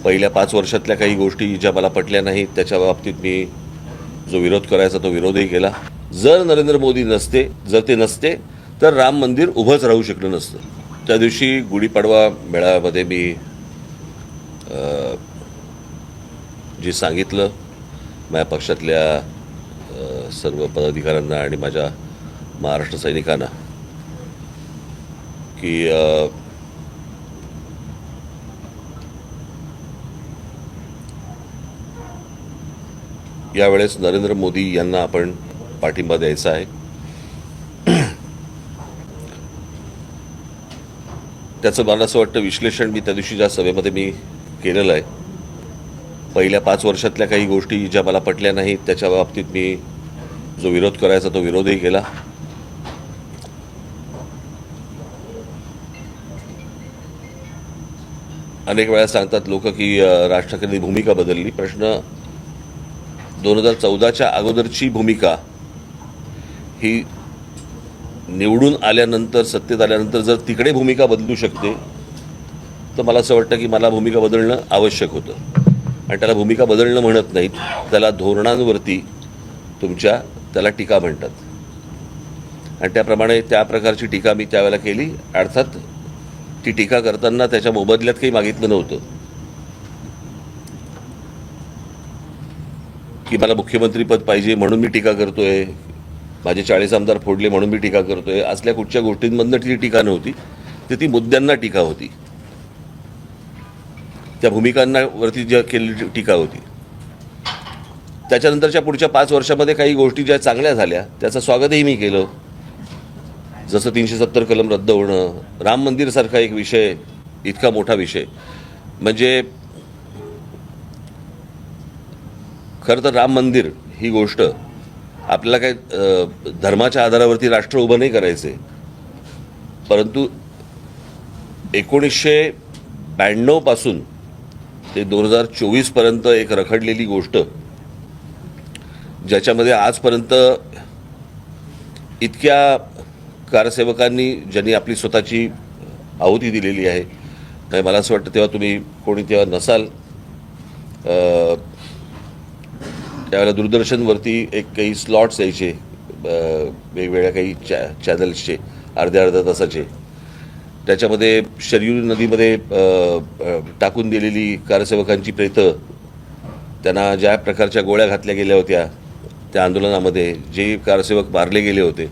पहिल्या 5 वर्षातल्या काही गोष्टी ज्या मला पटल्या नाहीत त्याच्या बाबतीत मी जो विरोध करायचा तो विरोधही केला. जर नरेंद्र मोदी नसते, जर ते नसते तर राम मंदिर उभंच राहू शकलं नसतं. त्या दिवशी गुढीपाडवा मेळाव्यामध्ये मी जे सांगितलं माझ्या पक्षातल्या सर्व पदाधिकाऱ्यांना आणि माझ्या महाराष्ट्र सैनिकांना की यावेळेस नरेंद्र मोदी यांना आपण पाठिंबा द्यायचा आहे. त्याचं मला असं वाटतं विश्लेषण मी त्या दिवशी ज्या सभेमध्ये मी केलेलं आहे. पहिल्या 5 वर्षातल्या काही गोष्टी ज्या मला पटल्या नाहीत त्याच्या बाबतीत मी जो विरोध करायचा तो विरोधही केला. अनेक वेळा सांगतात लोक की राज ठाकरेंनी भूमिका बदलली. प्रश्न 2014च्या अगोदरची भूमिका ही निवडून आल्यानंतर सत्तेत आल्यानंतर जर तिकडे भूमिका बदलू शकते तर मला असं वाटतं की मला भूमिका बदलणं आवश्यक होतं. आणि त्याला भूमिका बदलणं म्हणत नाहीत, त्याला धोरणांवरती त्याला टीका म्हणतात. आणि त्याप्रमाणे त्या प्रकारची टीका मी त्यावेळेला केली. अर्थात ती टीका करताना त्याच्या मोबदल्यात काही मागितलं नव्हतं की मला मुख्यमंत्रीपद पाहिजे म्हणून मी टीका करतोय, माझे 40 आमदार फोडले म्हणून मी टीका करतोय, असल्या कुठच्या गोष्टींमधनं ती टीका नव्हती. ती मुद्द्यांना टीका होती, त्या भूमिकांवरती ज्या केलेली टीका होती. त्याच्यानंतरच्या पुढच्या 5 वर्षामध्ये काही गोष्टी ज्या चांगल्या झाल्या त्याचं स्वागतही मी केलं. जसं 370 कलम रद्द होणं, राम मंदिरसारखा एक विषय, इतका मोठा विषय. म्हणजे खरं तर राम मंदिर ही गोष्ट आपल्याला काय धर्माच्या आधारावरती राष्ट्र उभं नाही करायचे, परंतु 1992 पासून ते 2024 पर्यंत एक रखडलेली गोष्ट, ज्याच्यामध्ये आजपर्यंत इतक्या कारसेवकांनी ज्यांनी आपली स्वतःची आहुती दिलेली आहे. मला असं वाटतं तेव्हा तुम्ही कोणी तेव्हा नसाल, त्यावेळेला दूरदर्शनवरती काही स्लॉट्स यायचे वेगवेगळ्या काही चॅनल्सचे अर्ध्या तासाचे. त्याच्यामध्ये शरयू नदीमध्ये टाकून दिलेली कारसेवकांची प्रेतं, त्यांना ज्या प्रकारच्या गोळ्या घातल्या गेल्या होत्या त्या आंदोलनामध्ये, जे कारसेवक मारले गेले होते,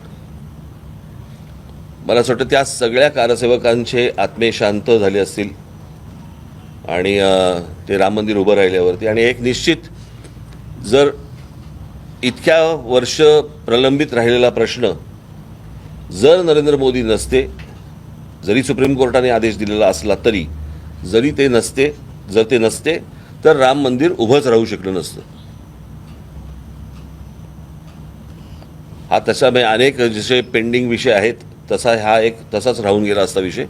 मला असं वाटतं त्या सगळ्या कारसेवकांचे आत्मे शांत झाले असतील आणि ते राम मंदिर उभं राहिल्यावरती. आणि एक निश्चित जर इतक्या वर्ष प्रलंबित राहिलेला प्रश्न जर नरेंद्र मोदी नसते, जरी सुप्रीम कोर्टाने आदेश दिलेला असला तरी, जर ते नसते तर राम मंदिर उभंच राहू शकलं नसतं. हा तसा अनेक जसे पेंडिंग विषय आहेत तसा हा एक तसाच राहून गेला असता विषय.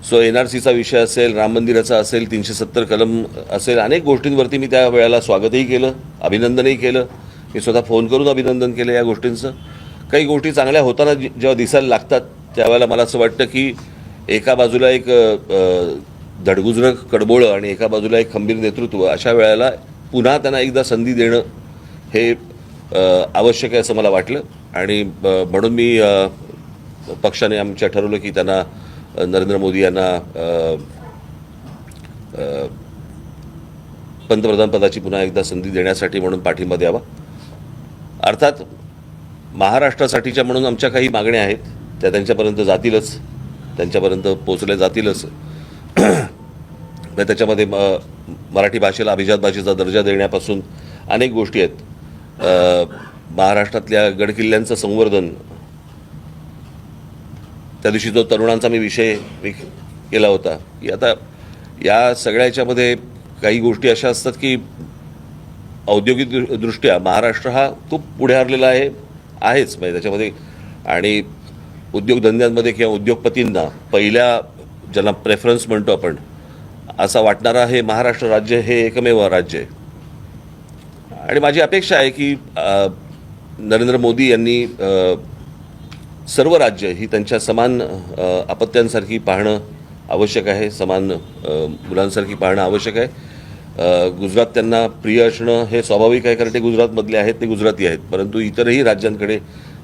सो NRCचा विषय असेल, राम मंदिराचा असेल, 370 कलम असेल, अनेक गोष्टींवरती मी त्या वेळेला स्वागतही केलं, अभिनंदनही केलं. मी स्वतः फोन करून अभिनंदन केलं या गोष्टींचं. काही गोष्टी चांगल्या होताना जेव्हा दिसायला लागतात त्यावेळेला मला असं वाटतं की एका बाजूला एक धडगुजरं कडबोळं आणि एका बाजूला एक खंबीर नेतृत्व, अशा वेळेला पुन्हा त्यांना एकदा संधी देणं हे आवश्यक आहे असं मला वाटलं. आणि म्हणून मी पक्षाने आमच्या ठरवलं की त्यांना नरेंद्र मोदी यांना पंतप्रधान पदाची पुन्हा एकदा संधी देण्यासाठी म्हणून पाठिंबा द्यावा. अर्थात महाराष्ट्रासाठीच्या म्हणून आमच्या काही मागण्या आहेत, त्या त्यांच्यापर्यंत जातीलच, त्यांच्यापर्यंत पोचल्या जातीलच. त्याच्यामध्ये मराठी भाषेला अभिजात भाषेचा दर्जा देण्यापासून अनेक गोष्टी आहेत. महाराष्ट्रातल्या गडकिल्ल्यांचं संवर्धन, त्या दिवशी जो तरुणांचा मी विषय केला होता की आता या सगळ्याच्यामध्ये काही गोष्टी अशा असतात की औद्योगिकदृष्ट्या महाराष्ट्र हा खूप पुढे हरलेला आहेच. म्हणजे त्याच्यामध्ये आणि उद्योगधंद्यांमध्ये किंवा उद्योगपतींना पहिल्या ज्यांना प्रेफरन्स म्हणतो आपण असा वाटणारा हे महाराष्ट्र राज्य हे एकमेव राज्य आहे. आणि माझी अपेक्षा आहे की नरेंद्र मोदी यांनी सर्व राज्य ही त्यांच्या समान अपत्यांसारखी पाहणं आवश्यक आहे, समान मुलांसारखी पाहणं आवश्यक आहे. गुजरात त्यांना प्रिय असणं हे स्वाभाविक आहे, कारण ते गुजरातमधले आहेत, ते गुजराती आहेत. परंतु इतरही राज्यांकडे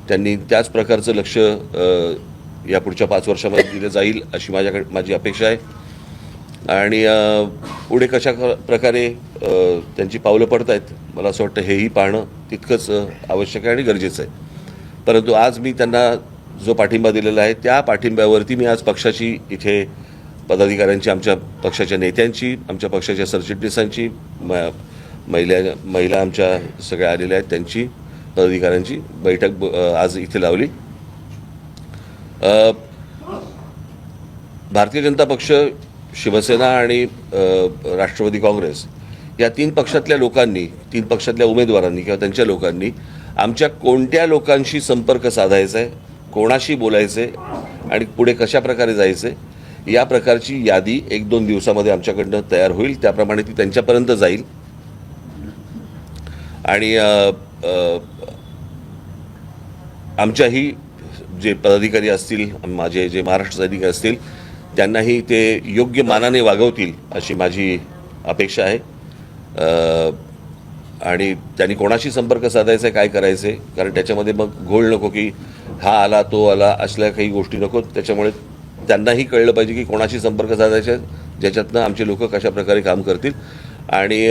त्यांनी त्याच प्रकारचं लक्ष या पुढच्या 5 वर्षामध्ये दिलं जाईल अशी माझी अपेक्षा आहे. आणि पुढे कशा प्रकारे त्यांची पावलं पडत आहेत, मला असं वाटतं हेही पाहणं तितकंच आवश्यक आहे आणि गरजेचं आहे. परंतु आज मी त्यांना जो पाठिंबा दिलेला आहे त्या पाठिंब्यावरती मी आज पक्षाची इथे पदाधिकाऱ्यांची, आमच्या पक्षाच्या नेत्यांची, आमच्या पक्षाच्या सरचिटणीसांची, महिला आमच्या सगळ्या आलेल्या आहेत त्यांची, पदाधिकाऱ्यांची बैठक आज इथे लावली. भारतीय जनता पक्ष, शिवसेना आणि राष्ट्रवादी काँग्रेस या 3 पक्षातल्या लोकांनी, 3 पक्षातल्या उमेदवारांनी किंवा त्यांच्या लोकांनी आमच्या कोणत्या लोकांशी संपर्क साधायचा आहे, कोणाशी बोलायचं आहे आणि पुढे कशा प्रकारे जायचं आहे या प्रकारची यादी 1-2 दिवसामध्ये आमच्याकडनं तयार होईल. त्याप्रमाणे ती त्यांच्यापर्यंत जाईल. आणि आमच्याही जे पदाधिकारी असतील, माझे जे महाराष्ट्र अधिकारी असतील, त्यांनाही ते योग्य मानाने वागवतील अशी माझी अपेक्षा आहे. आणि त्यांनी कोणाशी संपर्क साधायचा आहे, काय करायचं आहे, कारण त्याच्यामध्ये मग घोळ नको की हा आला तो आला असल्या काही गोष्टी नको. त्याच्यामुळे त्यांनाही कळलं पाहिजे की कोणाशी संपर्क साधायचा आहे, ज्याच्यातनं आमचे लोक कशा प्रकारे काम करतील आणि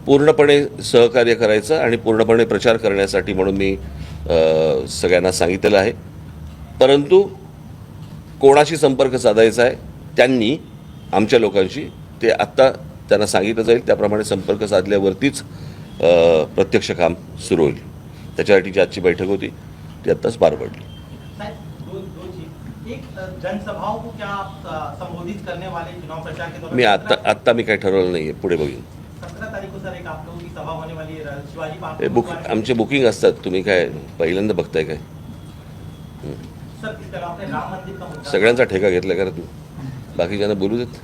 पूर्णपणे सहकार्य करायचं आणि पूर्णपणे प्रचार करण्यासाठी म्हणून मी सगळ्यांना सांगितलेलं आहे. परंतु कोणाशी संपर्क साधायचा आहे त्यांनी आमच्या लोकांशी ते आत्ता त्यांना सांगितलं जाईल. त्याप्रमाणे संपर्क साधल्यावरतीच प्रत्यक्ष काम सुरू होईल. त्याच्यासाठीची आजची बैठक होती, ती आत्ताच पार पडली. जनसभाओं को क्या आप संबोधित करने वाले चुनाव प्रचार के दौरान? मी आत्ता मी काही ठरवलं नाही आहे, पुढे बघीन. 17 तारीख को सर एक आप लोगों की सभा होने वाली है शिवाजी पार्क में. आमचे बुकिंग असतात, तुम्ही काय पहिल्यांदा बघताय काय? सर इस तरह आपने राम मंदिर का मुद्दा सगळ्यांचा ठेका घेतला का तू? बाकीच्यांना बोलू देत.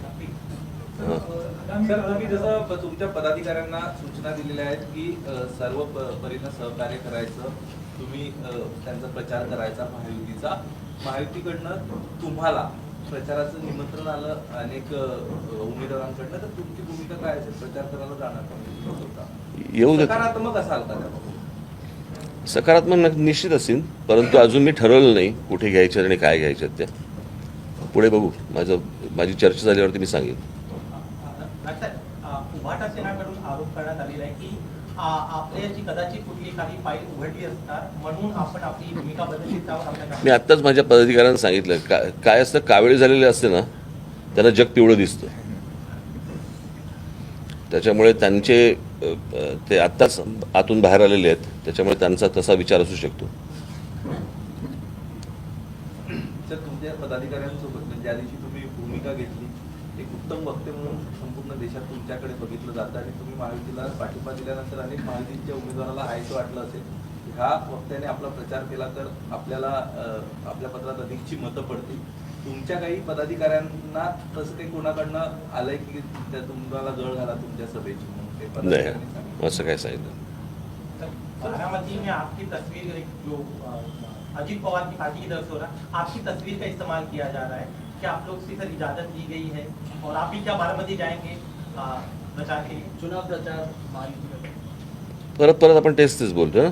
सर तुम्ही जसं तुमच्या पदाधिकाऱ्यांना सूचना दिलेल्या आहेत की सर्व परीनं सहकार्य करायचं, तुम्ही त्यांचा प्रचार करायचा महायुतीचा. महायुतीकडनं तुम्हाला प्रचाराचं निमंत्रण आलं अनेक उमेदवारांकडनं, तर तुमची भूमिका काय असेल? प्रचार करायला जाणार का? येऊ देत. सकारात्मक असाल का त्याबाबत? सकारात्मक निश्चित असेल, परंतु अजून मी ठरवलं नाही कुठे घ्यायचं आणि काय घ्यायचं त्या. पुढे बघू, माझी चर्चा झाल्यावरती मी सांगेन. उभाटा सेनाकडून आरोप करण्यात आलेला आहे की आपल्याची कदाचित कुठली काही फाईल उघडली असणार म्हणून आपण आपली भूमिका बदलली. मी आत्ताच माझ्या पदाधिकाऱ्यांना सांगितलं काय असतं, कावेळी झालेले असते ना त्यांना जग पिवळं दिसतं. त्याच्यामुळे त्यांचे ते आत्ताच आतून बाहेर आलेले आहेत, त्याच्यामुळे त्यांचा तसा विचार असू शकतो. सर तुमच्या पदाधिकाऱ्यांसोबत ज्या दिवशी तुम्ही भूमिका घेतली, एक उत्तम वक्ते म्हणून संपूर्ण देशात तुमच्याकडे बघितलं जातं आणि तुम्ही महायुतीला पाठिंबा दिल्यानंतर अनेक महायुतीच्या उमेदवाराला हायचं वाटलं असेल, ह्या वक्त्याने आपला प्रचार केला तर आपल्याला आपल्या पत्रात अधिकची मतं पडतील. तुमच्या काही पदाधिकाऱ्यांना तसं काही कोणाकडनं आलंय की त्या तुम्हाला जळ घाला तुमच्या सभेची म्हणून? नाही, असं काय सांगितलं. बारामती में आपकी तस्वीर जो अजीत पवार की पार्टी की तरफ से हो रहा, आपकी तस्वीर का इस्तेमाल किया जा रहा है, क्या आप लोग से सर इजाजत दी गई है और आप भी क्या बारामती जाएंगे प्रचार के लिए? चुनाव प्रचार परत आपण तेच बोलतो ना,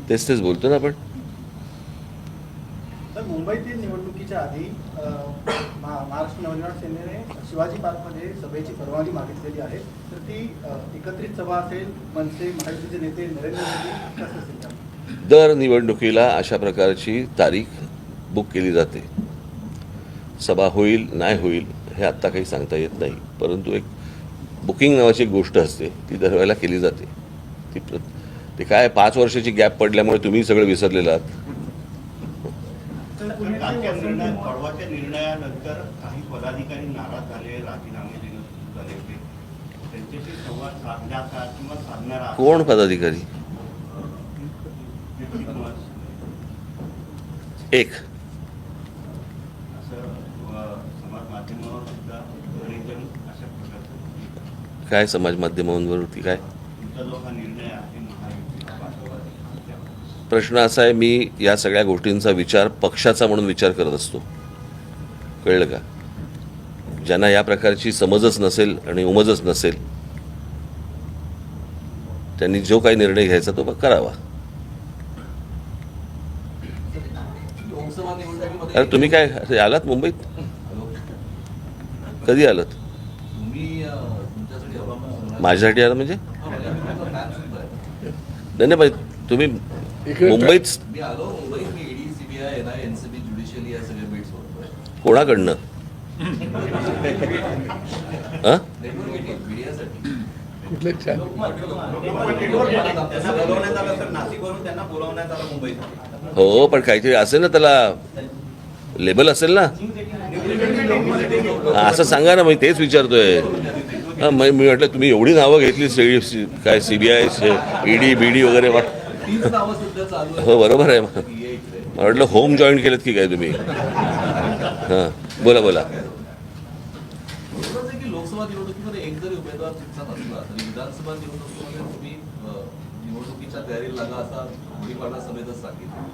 तेच बोलतो ना आपण. तर मुंबईतील निवडणुकीच्या आधी महाराष्ट्र नवनिर्माण सेनेने शिवाजी पार्कमध्ये सभेची परवानगी मागितलेली आहे. तर ती एकत्रित सभा असेल, मनसे महायुतीचे नेते नरेंद्र मोदी कसं असेल? दर निवडणुकीला अशा प्रकारची तारीख बुक केली जाते. सभा होईल नाही होईल हे आत्ता काही सांगता येत नाही, परंतु एक बुकिंग नावाची एक गोष्ट असते, ती दरवेळेला केली जाते. ते काय 5 वर्षाची गॅप पडल्यामुळे तुम्ही सगळं विसरलेलं आहात. परवाच्या निर्णयानंतर काही पदाधिकारी नाराज झाले, राजीनामे देणं सुरू झाले होते, त्यांच्याशी संवाद साधण्याचा किंवा साधणारा कोण पदाधिकारी? एक असं समाज माध्यमावर सुद्धा बरेच जण अशा प्रकारचं. काय समाज माध्यमांवरती काय तुमचा जो हा निर्णय आहे महायुतीचा प्रश्न असा आहे, मी या सगळ्या गोष्टींचा विचार पक्षाचा म्हणून विचार करत असतो. कळलं का? ज्यांना या प्रकारची समजच नसेल आणि उमजच नसेल त्यांनी जो काही निर्णय घ्यायचा तो करावा. लोकसभा निवडणुकीमध्ये अरे तुम्ही काय आलात मुंबईत? कधी आलात? तुम्ही तुमच्यासाठी अवलंबून माझ्यासाठी आला म्हणजे? नाही नाही बाई, तुम्ही मुंबईत मी आलो मुंबईत. मी ईडी, सीबीआय, एनआय, एनसीबी, ज्युडिशियली या सगळ्या बीट्स होतोय. कोणाकडनं? हां मीडियासाठी त्यांना बोलवण्यात आलं सर, नाशिकवरून त्यांना बोलवण्यात आलं मुंबईत. हो, पण काहीतरी असेल ना, त्याला लेबल असेल ना. असं सांगा ना, मी तेच विचारतोय. हां, मी म्हटलं तुम्ही एवढी नावं घेतली काय सीबीआय, ईडी बीडी वगैरे. तीच नावं सध्या चालू आहे. हो बरोबर आहे. मला ये इकडे. वाटलं होम जॉईन केलं की काय तुम्ही. हां बोला बोला. महत्त्वाचं आहे की लोकसभा निवडणुकीमध्ये एक जरी उमेदवार तुमचा नसला तरी विधानसभा निवडणुकीमध्ये तुम्ही निवडणुकीच्या तयारीला लागा असा गुढीपाडा सभेतच सांगितलं.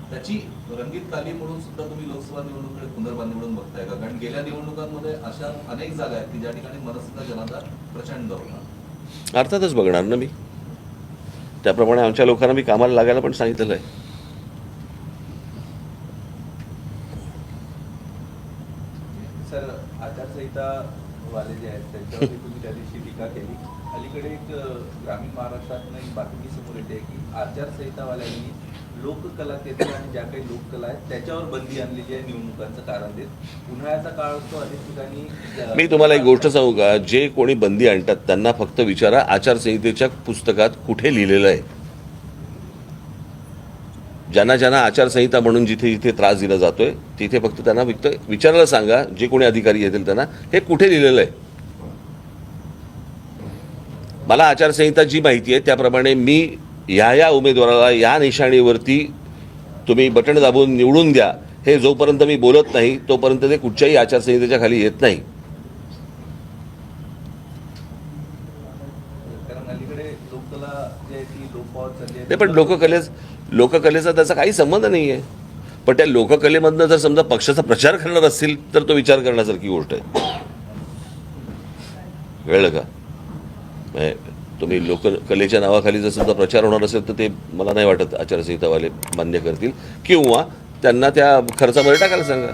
त्याची रंगीत तालीम म्हणून सुद्धा तुम्ही लोकसभा निवडणुकीकडे पुनर्बांधणी म्हणून बघताय का? कारण गेल्या निवडणुकांमध्ये अशा अनेक जागा आहेत की ज्या ठिकाणी मनसेचा जनाधार प्रचंड होता. अर्थातच बघणार ना मी. त्याप्रमाणे आमच्या लोकांना मी कामाला लागायला पण सांगितलेलं आहे. सर, आचारसंहिता वाले जे आहेत त्यांच्यावरती तुम्ही त्या दिवशी टीका केली. अलीकडे एक ग्रामीण महाराष्ट्रातनं एक बातमी समोर येते की आचारसंहितावाल्यांनी लोककला केंद्र आणि ज्या काही लोककला आहेत त्याच्यावर बंदी आणलेली आहे निवडणुकांचं कारण देत. उन्हाळ्याचा काळ असतो, अनेक ठिकाणी. मी तुम्हाला एक गोष्ट सांगू का? जे कोणी बंदी आणतात त्यांना फक्त विचारा आचारसंहितेच्या पुस्तकात कुठे लिहिलेलं आहे. ज्यांना ज्यांना आचारसंहिता म्हणून जिथे जिथे त्रास दिला जातोय तिथे फक्त त्यांना विचारायला सांगा, जे कोणी अधिकारी येतील त्यांना, हे कुठे लिहिलेलं आहे. मला आचारसंहिता जी माहिती आहे त्याप्रमाणे मी या उमेदवाराला या निशाणीवरती तुम्ही बटण दाबून निवडून द्या हे जोपर्यंत मी बोलत नाही तोपर्यंत ते कुठच्याही आचारसंहितेच्या खाली येत नाही. कारण अलीकडे लोककला जी आहे ती लोप पावत चालली आहे. नाही, पण लोककलेचा त्याचा काही संबंध नाही आहे. पण त्या लोककलेमधनं जर समजा पक्षाचा प्रचार करणार असतील तर तो विचार करण्यासारखी गोष्ट आहे. कळलं का? तुम्ही लोककलेच्या नावाखाली जर समजा प्रचार होणार असेल तर ते मला नाही वाटत आचारसंहितावाले मान्य करतील, किंवा त्यांना त्या खर्चामध्ये टाकायला सांगा.